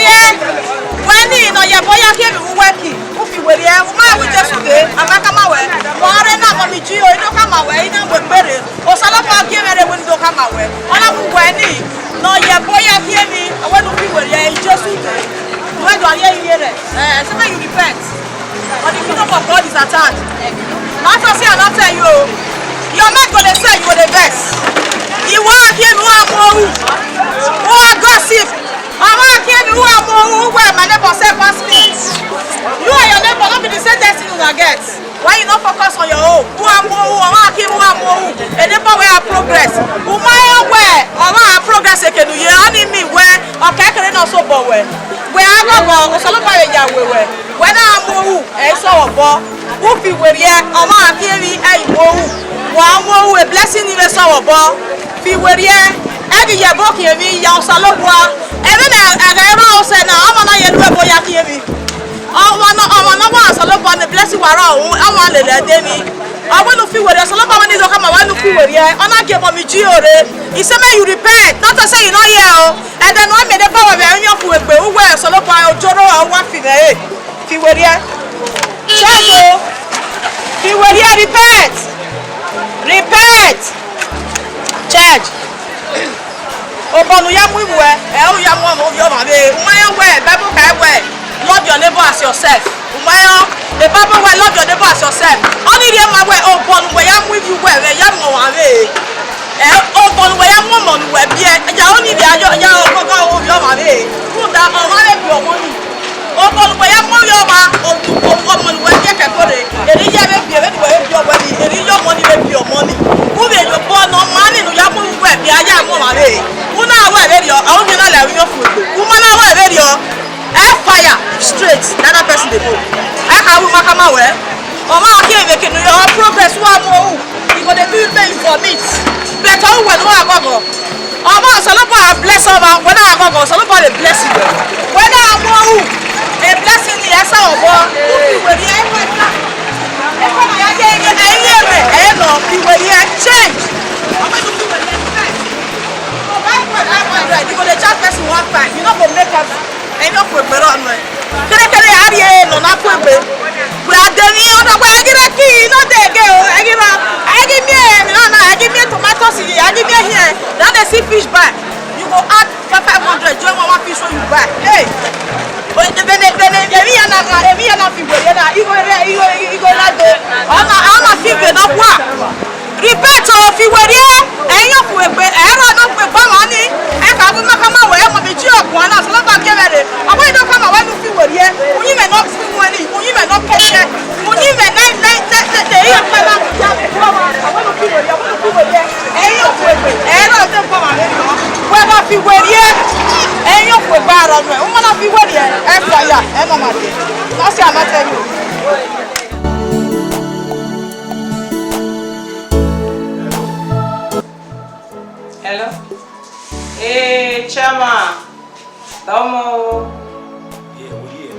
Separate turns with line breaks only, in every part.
yeah. When you know your boy here who working, who be with you, my we just today, I'm not come away. More than that, mommy Gio, you don't come away, you know what better. Or some of our give it when you don't come away. All of when you know your boy here me, I want to be with you just today. Where do I hear it? So you repent. But the kingdom of God is attacked. Not to say, I'll tell you, you're not going to say you're the best. You want him who are more gossip. I'm not here who are more where my neighbor said past me. You and your neighbor not be the same destiny you get. Why you not focus on your own? Who are more, I'm not here who are more. A neighbor where I progress. Who my where, I'm not progress again. You only me where, okay, I can also go where. Where I go, so look at your way. When I'm more, I saw a ball. Who be where you are, I'm not here, I go. One more, a blessing in the sour ball. Be where you are. Every year, book here, me, young Salogua. Every day, I house and I'm on a boy here. I want to look on the blessing around. I want to let them in. I want to feel where there's a lot of money to come. I want to feel where I'm not giving me Gio. He said, you repent. Not to say you know here. And then I made a power of your food. Who wears a lot of Joro or one female. Feel where you are. Feel where you repent. Repent. Church. Upon young women, young woman of your money, my way, Bible can way. Love your neighbor as yourself. The Bible will love your neighbor as yourself. Only the my way upon where I'm with you, where the young one way. Upon where I'm woman, where you only the young of your money. Put that on your money. Upon where I'm your man, or woman, where you can put it. And you have your money, and your money will be your money. Who will you born no money, no young woman, the young woman. Who now wear radio, I don't know your food. Woman, I wear radio. I fire straight. Another person they go. I can't come away. Mama can't make it. Your progress one more. You got to do things for me. Better when I go. Mama, so look what I bless over. When I go, so look what a blessing. When I go, a blessing. Yes, I will. When you change. You got to just person one time. You know what make us. And no for beron man. Can I no na for be. We are done here no I get a key no dey go. I give me tomatoes here. I give me here. That they see fish back. You go add 500 join one fish you back. Hey. But the me na fi we na you go like the. I'm a figure no work. Repent of fi we there. And you for be. I don't know for money. I can't come away. I'm be job one as long as get ready. I want to come away to feel where here. You may not see money. You may not pay share. You may not the here my man. I want to feel where here. I want to feel where here. And you for be. And I don't come away. Where I feel where here. And you for bad on me. I'm not feel where here. After ya. And no matter. Not say I'm not telling you.
Hello. Hey, Chama. Tomo.
Yeah, we here.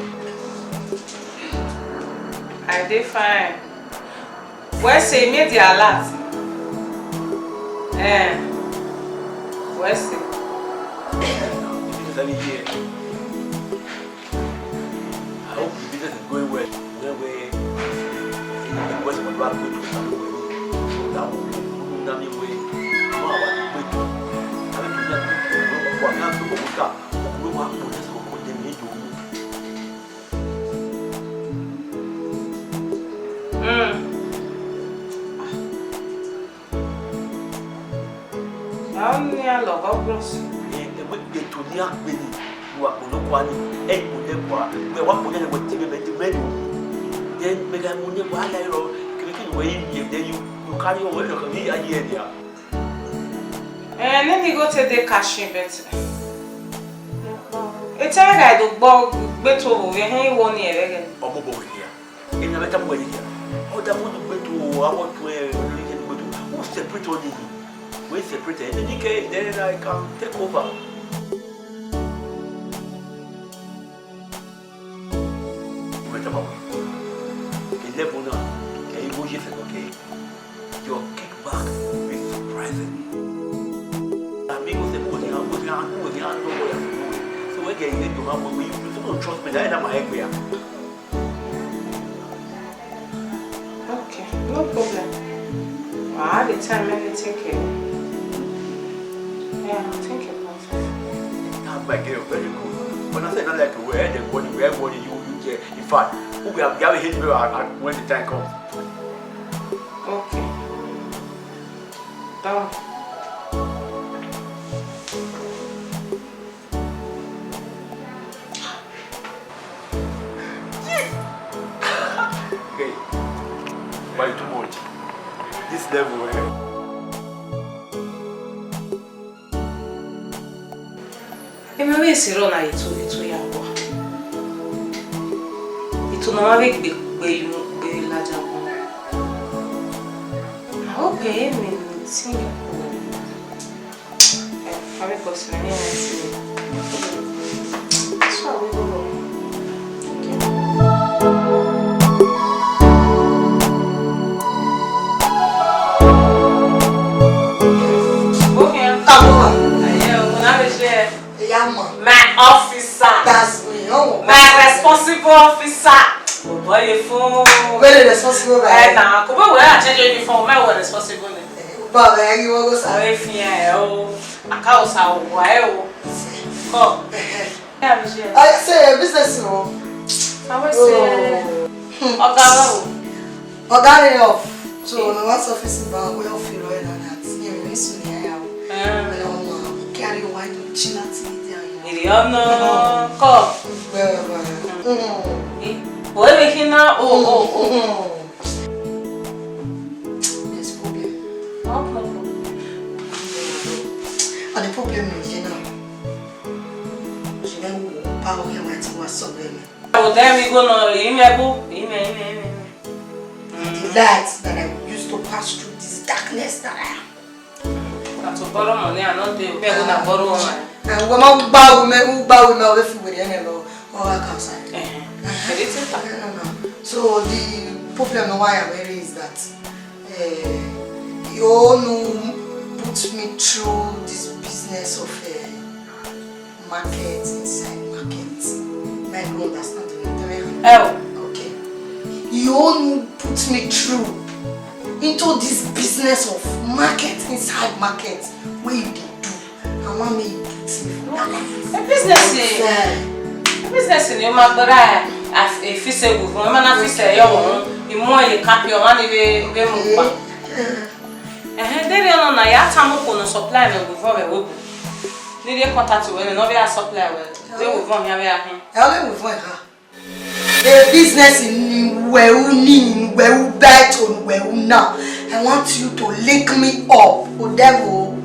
I did fine. Where's the media alert? Where's it?
Here. I hope the business is going well. Where's my brother going to carry away the idea.
And then you go to the cashing better. It's a guy to bog better over here, one year again.
Or mobile here. In a better way here. Oh, that would be to I want to religion go to. Who's separate on you? We separate in any case, then I can take over. Wait a moment. In level now, can you go here? Okay. Your kickback will be surprising. Amigos de Pugna, so we you need to have when you don't trust me, that's my area.
Okay, no problem. I had the time let me think it. Yeah, I'll think about it.
I'm back here very good. When I say not like where the body, you get. In fact, we have hit me when the time comes.
Okay. Done.
Okay. Why too much? This level,
Maybe it's wrong. I to ya. It's no matter be larger. I hope you Singapore. I will go to so we go. My officer.
That's me. Oh,
my responsible officer. Boy, you fool.
Very responsible.
Nah, come on, we are changing uniform. My one responsible.
But you want to go?
I feel I can't say why. Come. Yeah, Michelle.
I say business.
I will say.
Organic off. So the last office about we all feel right now that you listen here. Carry wine to China.
No, come. What we can now? Oh.
There's problem.
Oh.
And the problem is, you know, power here might was so very.
Oh, there we go now.
The lights that I used to pass through this darkness that I am.
That's a borrow money. I don't do. We're gonna borrow money.
And when I bow with with the enemy, or I can't say. No. So the problem why I'm here is that you all know put me through this business of market inside market. I don't understand the okay. You all know put me through into this business of market inside market where you do. I want me to
business in your mother. If you say, with women, if you say, you more you can't be on any way. And then on a yatam on a supply with one. Did you contact you when another supply? They will from here.
The business in where we need, where we bet on, where we now. I want you to link me up, or devil.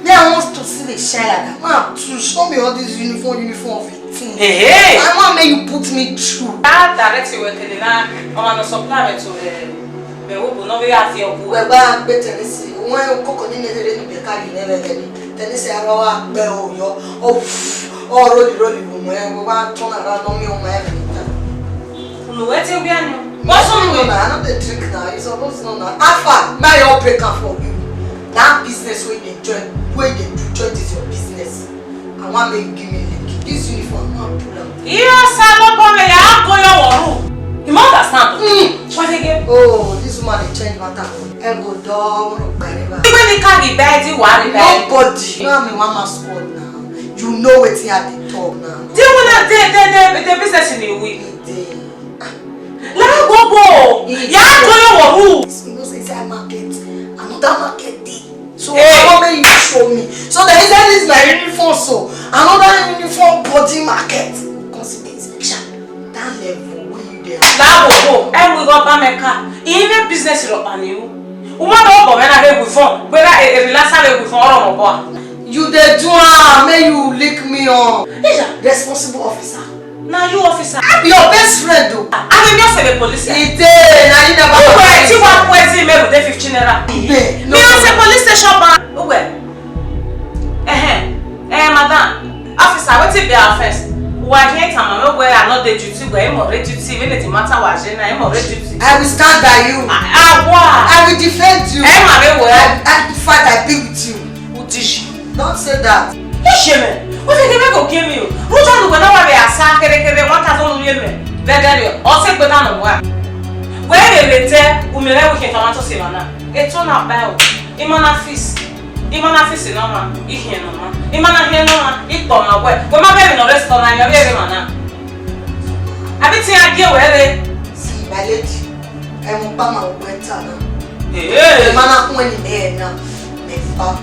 I want to see the shine. Man, to show me all this uniform of 18.
Hey!
I want me you put me through.
That directly we're telling her, I'm a supply to the woman. No, we have your boy.
We're back better. When you cook on the carry never get it. Then they say, I don't know, oh, rolly, we want to turn around on me on my head.
No, what's your piano? What's on me?
I know the trick now. You're supposed to know now. Alpha, my operator for you. That business where they join is your business. I want me to give me a link. This uniform, I'm pull up.
Yes, I don't come here. I'm going to you understand? What again?
Oh, this woman they change my time. Elbow down, wherever.
Even the car be bad, you worry about
nobody. You know I'm mama squad now. You know what's at the top now.
Do you want the business in the week? Let go. Yeah, go.
You know, say I market. Another market day. So how many you show me? So the inside is my uniform. So another uniform body market. Consequence. That level where you there.
That will go. And we got Bameka. Even business is on you. Woman don't go when I have with phone. Whether a relaxer with phone or what.
You the do may you lick me on. Responsible officer.
Now you officer.
I'm your best friend though.
I'm just a police.
It is. Now you never.
You want to me with 15 naira. Me was a police station man. Madam. Officer, what is your offense? Why can't I know where I know the duty? Where I'm already duty. When it matter what I'm already duty.
I will stand by you. I will defend you. I fight. I be with you.
Who did she?
Don't say that.
Shame. What if you go give me? Who told you when I wear a sack and 1,000 women? Then or say go down and work. Where they tell who may never get to see on it's on our bell. Imana feast. Imana feast in Noma, if you know, Imana here no, it on my way. When my baby no restaurant, I'm very man. I bet I get where they
see my lady. I'm Obama went on.
Hey,
Mana when in there now. Never.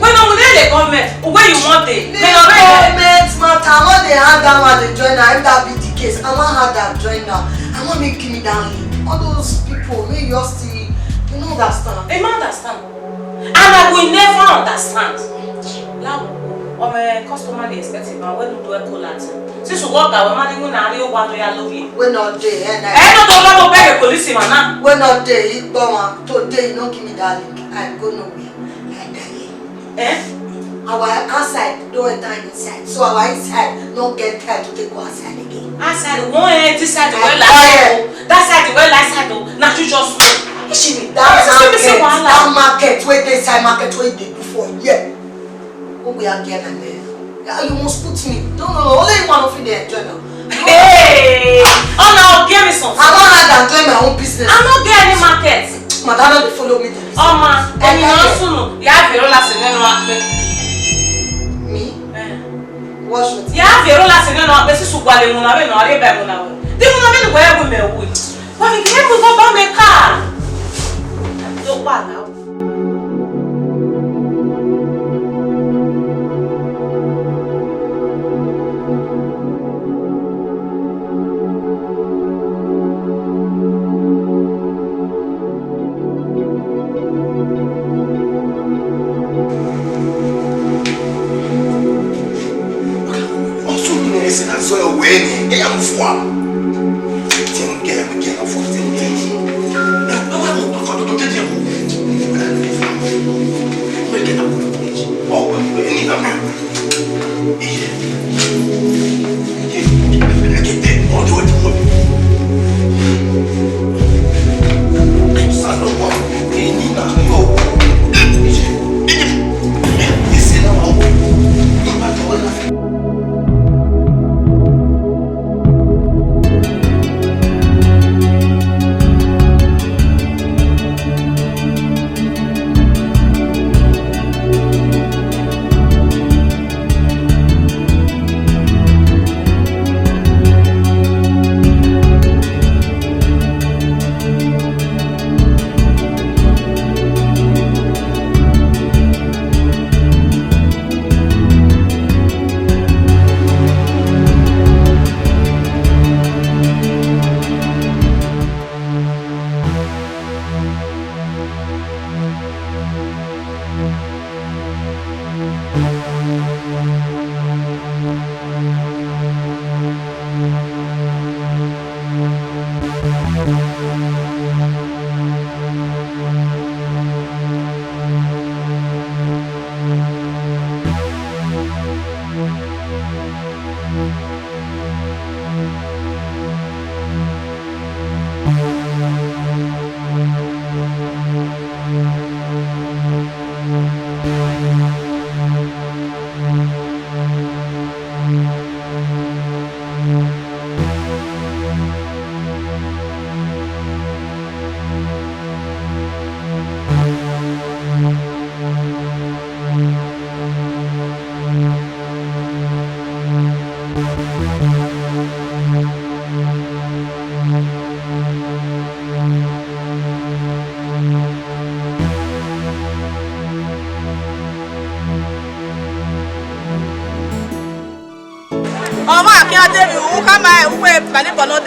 When I'm with the government, where you want it?
The government matter. I want the hand down at the joiner. If that be the case, I want hand down joiner. I want make me down link. All those people, may you still, you know understand.
They don't understand, and I will never understand. Now, I'm a customer expecting, but when you do a collage, since you work out, money will not be able to love you.
We're not there, and
I don't know about the police, man.
We're not there. You go on today. You don't give me that link. I go nowhere. Our outside don't enter inside, so our inside don't get time to take outside again.
Outside, one this side the well like that side the well like side though. Not you just
that market where they side market where they do for yeah. Oh, we are again and there. You must put me. No, only one of you there, journal.
Hey, oh no, give me some.
I don't have to do my own business.
I'm not getting any market.
Madam, they follow me to this.
Oh man, and you also know, you have your last in
me? What's with
you? Have your last in the best to Wally Munawe, or a better now. They will not be where we may wait. But we can't go down the car. Don't bother now.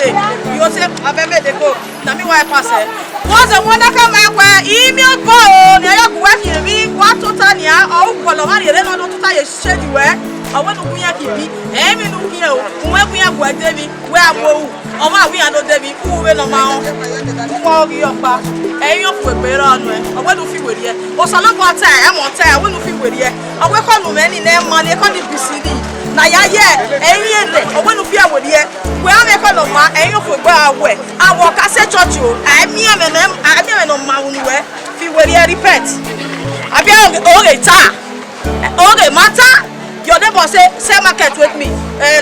You say, I made the go. Nami wa pass. Was a wonderful man where email go. Near working me, what to Tanya, or Colomani, then not to tie a shady wear. I want to be a kippy. Amy no here, when we are where Debbie, where I go. Oh, my, we are not Debbie, who will no mount. Who are your back? And you're for better on way. I want to feel with you. Or some of our time, I'm on time, I want to feel with you. I work on many name money, I can't be CD. Na ya ye eyele obonu fi awodi e we am e kono ma eyin fo gba awe awo ka se church o ami ame no ma unu we fi were repent. Abi okay ta. Okay matter. Your neighbor say market with me.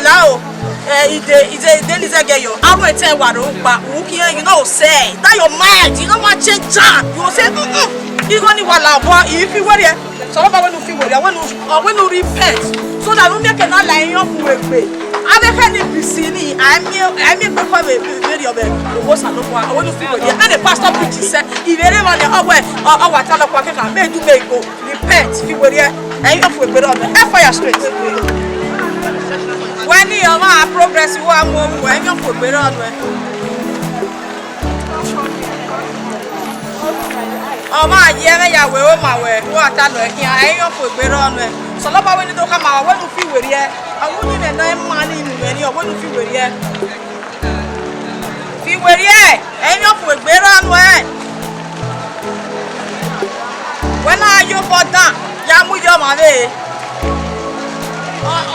Now then is a get you. I will tell what you know say that your mind, you don't want change time. You will say you only want if you were here. So I want to feel I want to repent. So that we can not line up with me. I be had it see I'm before a video of it. Was I want to feel here. And the pastor preacher said if anyone our tell of what can make to make go repent if you were here and you have to put on the fire straight. When you are progress you are more when you put it on oh my yeah we my way what I know here I ain't put it on so no when you come out when you feel with here I wouldn't even know money when you want to feel with here feel with here ain't you put it on when are you for that yamu your money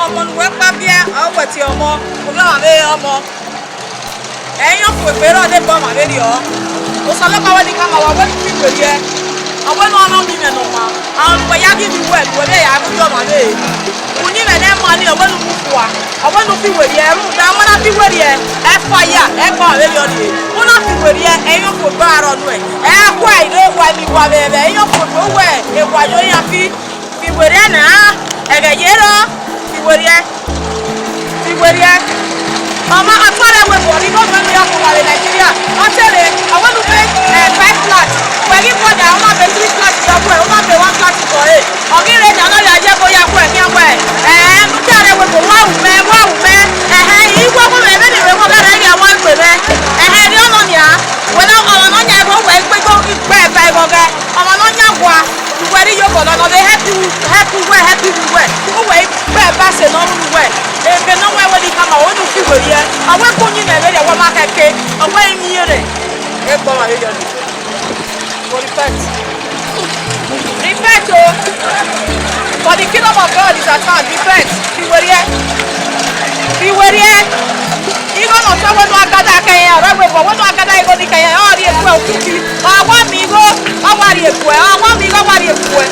ọmọ nwe pa bia ọwọ ti ọmọ ọmọ ame ọmọ ẹ̀yin fún ìpèrò de bo ma be ri o o so lo pa we ni ka ma wa we fi we ye ọwọ no no mi me no ma àwọn we ya give you well we be ya bu yo ma be uni me na ma ni ọwọ no ku wa ọwọ no fi we ye ru da mo na fi we ye e fire e ko we yo ni mo na fi we ye ẹ̀yin fún gba aro nu e kwa ide wa mi wa be be ẹ̀yin fún go we e wa yo ya fi we re na e ga ye ro Figueria. Mama, I'm sorry we go. We go to Nigeria. I tell you, I want to pay 5 flats. We give for the I pay 3 flats to go. I pay 1 flat for it. I give it another idea for you go here way. Tell we go wow man. You go for me we go get any one for me. You know ya. When I on ya go we go buy go get. On ya go. Where you go no they happy we who way where pass no we e no where we come on you feel we here I want to you na we wa ma keke o wa mi ere e gbo ma ye ni for repent oh for the kingdom of God is at hand repent be where even on so when agada kan ya ra we when agada go di kan ya o ri eku okuti wa mi go o wa ri eku wa mi go wa ri eku we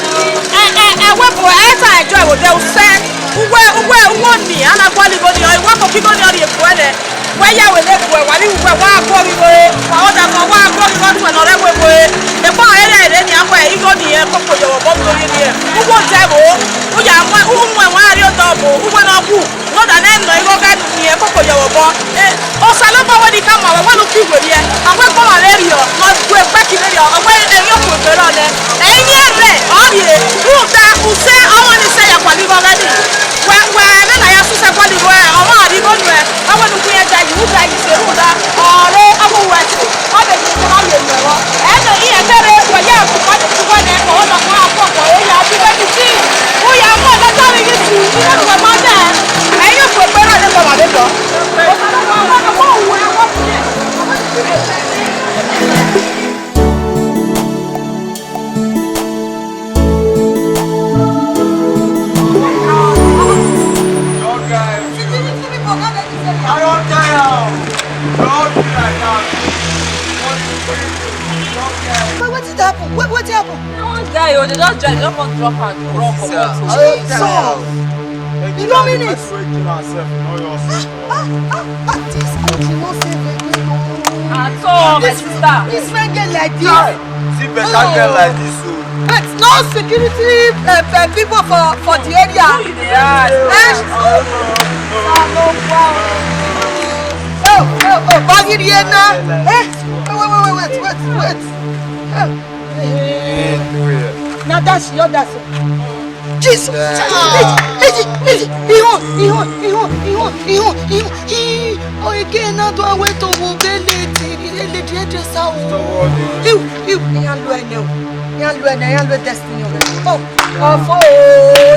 bo e ta enjoy wo de o se uwe ni ana kwali go ni o wa ko ki go ni o ri eku ele we ya we le ku wa ri uwe wa go mi go wa o da ko wa go mi go tu na re we bo e ko ere ni akwa e go ni e ko ko yo bo go ni e uwo je bo u ya wa ri o do bo uwe na ku no da na no igo ga ni e ko ko yo bo o salo ba we di kama wa no fi we ye awe ko wa le ri o no gbe pa ki le ri o awe e yo ko be ro le eyin re o ye u da u se awon ni se ya kwa ni go ga ni we na ya su se kwa ni go e o ma ri go nu e awe nu ku ye da you da you se u da o re awu wa ti o be ki ko ma ye nu ro e no i e tere we ya ku ma ti ko ne ko o da ko ko ko e ya ti be ti si u ya mo da ta ri ti ni no we ma da e yo ko pe ro le ko ma le do
What happened?
Guy, they just drive, don't want to drop her.
You don't mean it?
This
At all, my sister.
This man get like this.
See better girl like this.
But no security people for the area. Oh, baggy here now. Wait. Now that's your Jesus. Oh, again, now do I wait to move the destiny. Oh,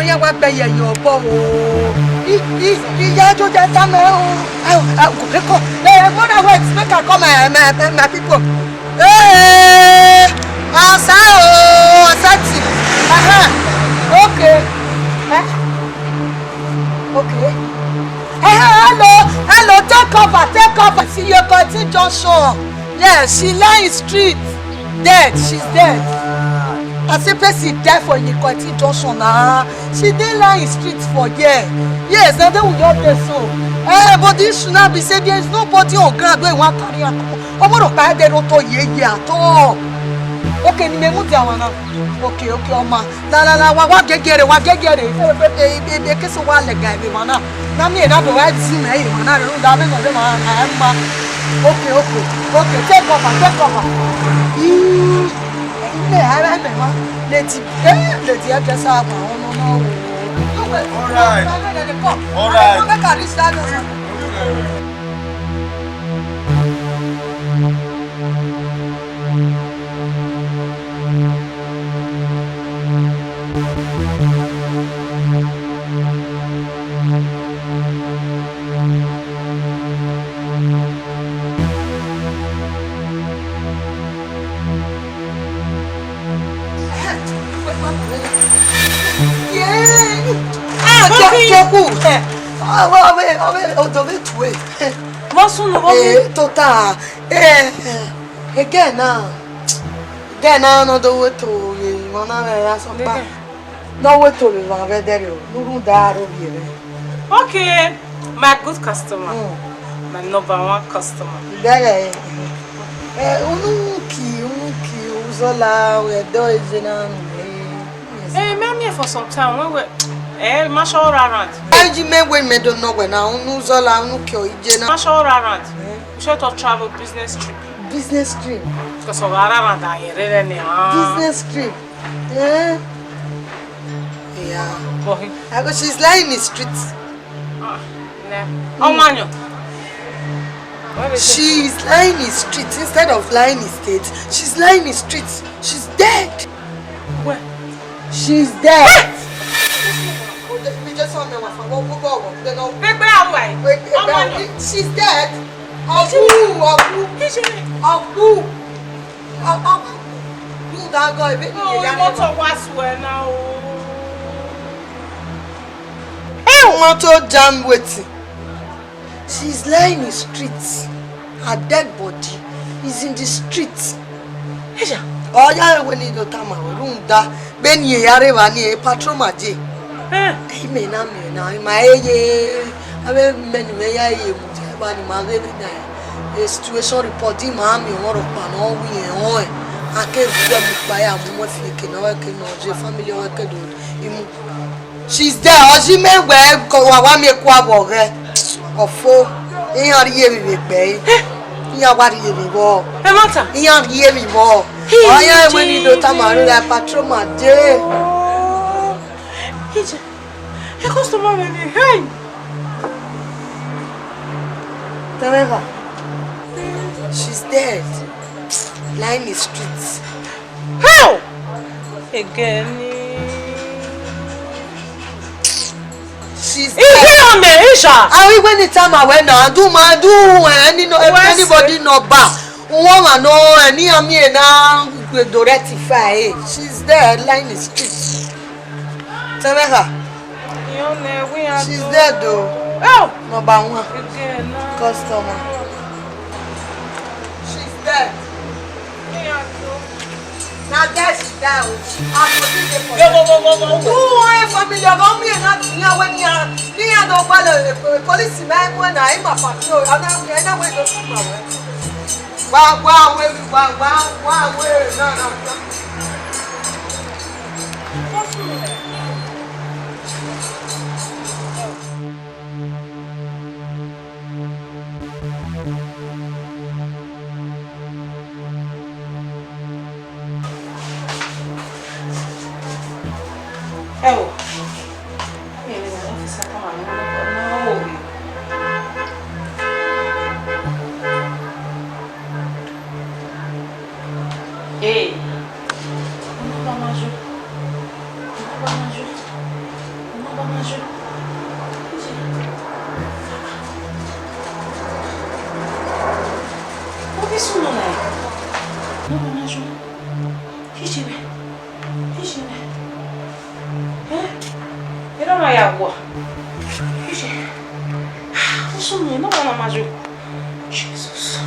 you want to pay your bow. You to that time. My people. Hey, okay. Okay. Hello, take over. See your country junction. Yes, she lying street. Dead, she's dead. I say person die for in the constitution. She dey lie street for here. Yes, now they will just dey so. But this should not be said. There is nobody on ground where you want carry her. Omo no dey no to ye at all. Okay, ni memu dia wana. Okay, oma. La wa gegere. E ke so wa lega be mana. Na me na do wa zi me e mana ru da me no de ma na. Okay, take cover. Ne ara me ma. Leti address her no.
All right.
Total. Again now, no do it to you. No way to live on video. No daro here.
Okay, my good customer. My number one customer.
There. Unuki, uzola, we do it now.
Hey, me for some time. When we, mash all around.
I me don't know when now. Uzola, unuki, ijena.
Mash all around. We should to travel business trip.
Business trip.
Because of around here,
business trip. Yeah. I go. She's lying in the streets. She's lying in the streets instead of lying in the states. She's lying in the streets. She's dead.
Where?
She's dead. She's dead. Motor jam waiting. She's lying in the streets. Her dead body is in the streets. Oh yeah, when you do tama room da ben ye yare wani patron maje. Me na my ave men me ya ye mu ba ni ma be na situation reporting ma mi won ro pa no wi en o ake bu mu pa ya mu fi ke no je family o ke do imu. She's there. Oji me we ko wa me ku abo re. Ofo. Iyan ri ye mi gbe. Iyan wa ri ye mi bo.
E mata.
Iyan ri ye mi bo. Oya we ni do tamaru la patron ma de.
Hije. E customer me ni. Hey.
Tameva. She's dead. Lying in the streets.
How? Again.
She's
on the Isha.
Are we when the time I went now? Do anybody no ba? Woman no any me now do rectify. She's there lying in the street. Tell her. She's there though.
Oh,
number one.
again.
Customer. She's there. Now that's down. I'm family of me not near when you are near the policeman when I'm a patrol. And I'm going to come away. Wow,
Oh. Hey. Jesus.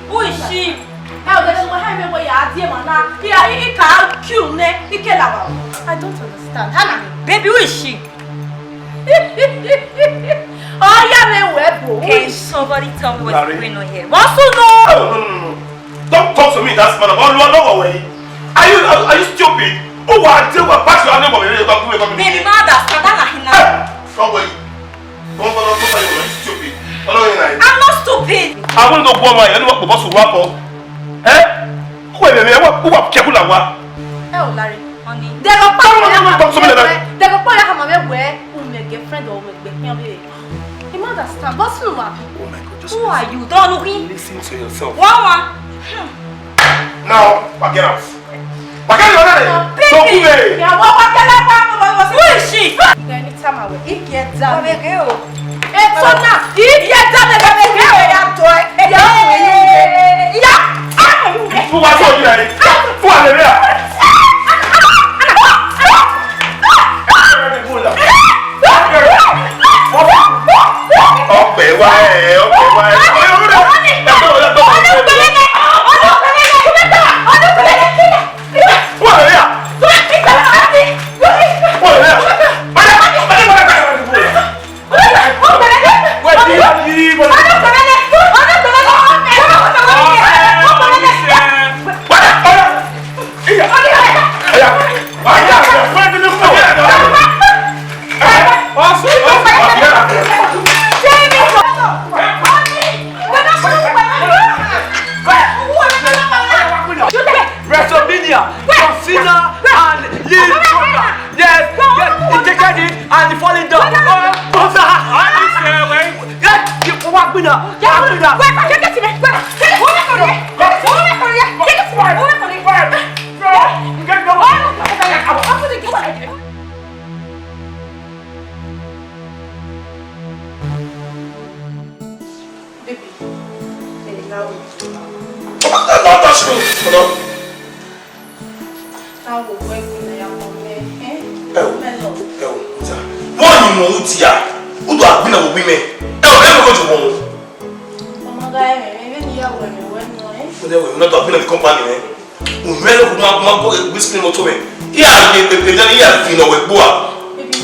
Who is she? I don't understand. Hannah, baby, who is she? Can somebody tell me what's going on here? What's so no?
No. Don't talk to me, that's man. Are you stupid? Oh, I tell what pass your name.
Baby, mother, stand
Don't worry. Don't stupid.
I'm not stupid.
I want to go my what boss will wrap up. Who are careful and what?
Oh, Larry, honey.
They go
girlfriend or you understand? What's wrong?
Oh my God, just
who are you? Don't look in.
Listen to yourself.
Wawa.
Now, get out.
Baby. Who is she? Anytime I will. He gets down. It's so now. He gets down.
Who was you? Who are you?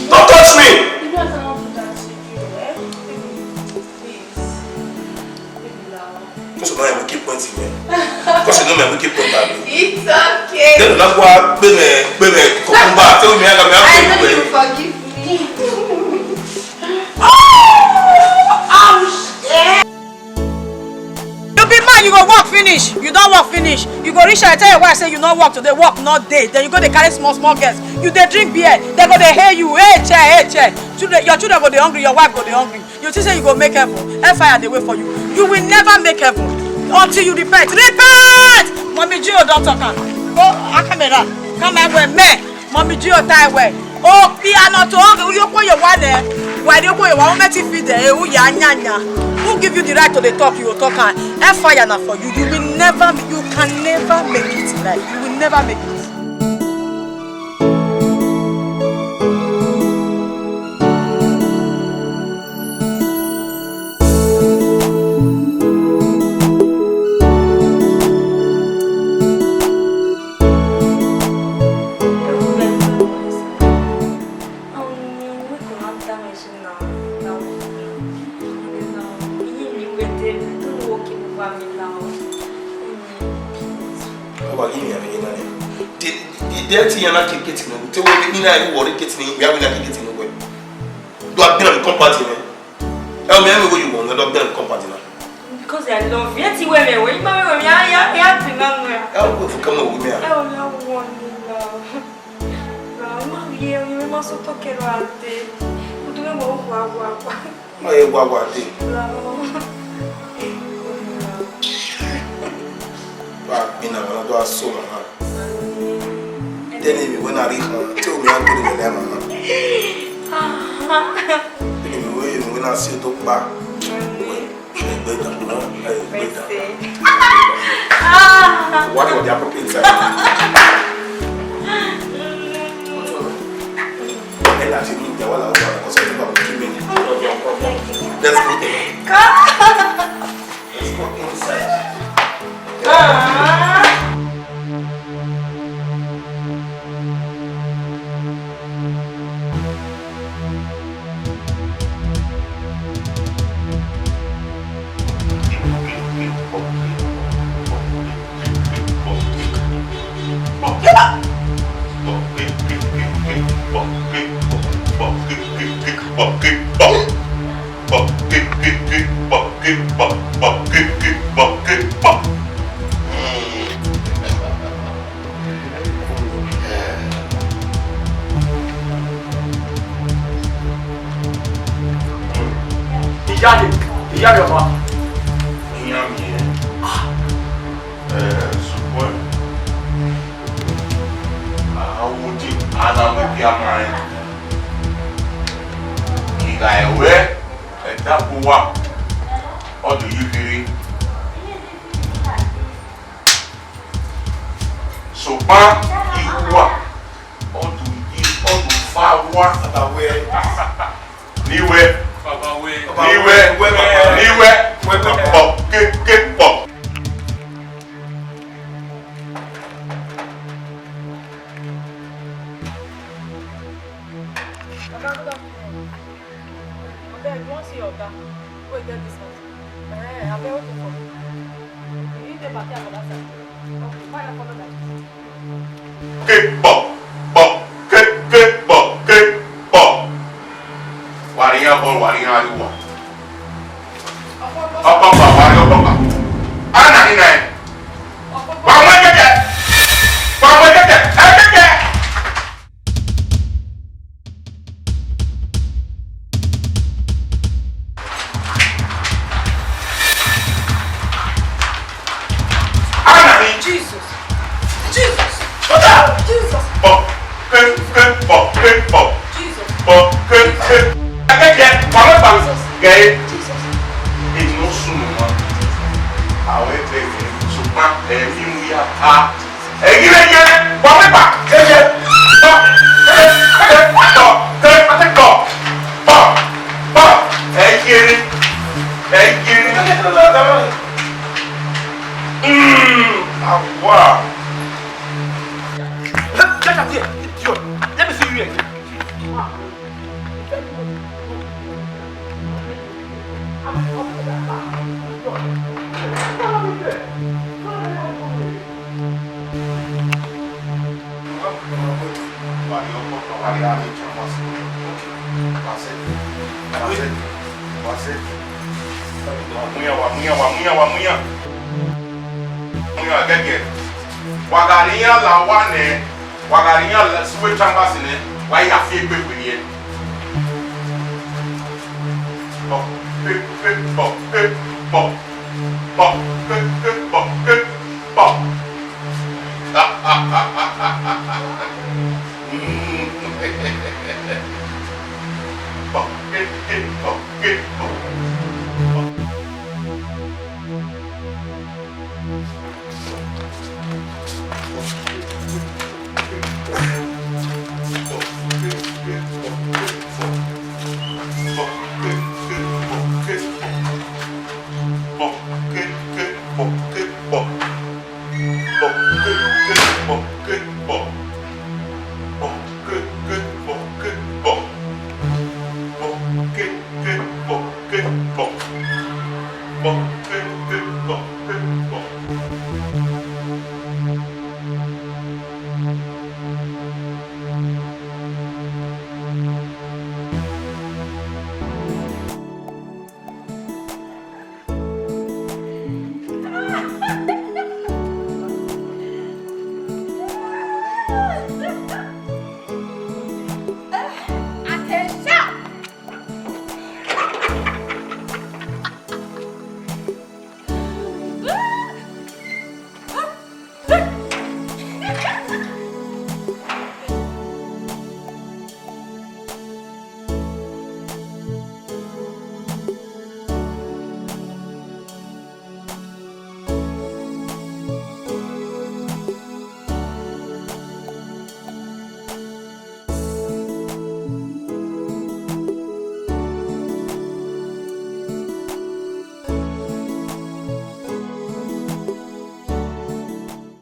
Don't touch me! Because you know I keep pointing here. Because you know I keep pointing.
It's okay.
Then that's why baby, come back. Tell me
I know you forgive me.
You be man, you go work finish. You don't work finish. You go reach and tell your wife say you not work today, work not day. Then you go to carry small girls. You they drink beer. They go they hear you. Hey chair. Your children go they hungry. Your wife go they hungry. You think say you go make heaven. Hellfire they wait for you. You will never make heaven until you repent. Repent! Mommy Gio don't talk. Go, camera. Come here, me. Mommy Gio tie way. Oh, piano to hungry. You put your one there. Why do you put your one? Let it feed there. Oh ya. Who give you the right to the talk? You will talk and fire now for you. You will never. You can never make it in life. You will never make it.
You're not getting it. Tell me, I worry getting we are not getting away. Do I be on the company? Tell me what you want, not be on the company.
Because I love you. Yet you wear me. I
will go for come over me.
I don't want love. Mama, you must talk about it. You don't know what.
Then when I reach home, tell me I'm going to the
When I see the back, what was the appropriate time? Let's go inside.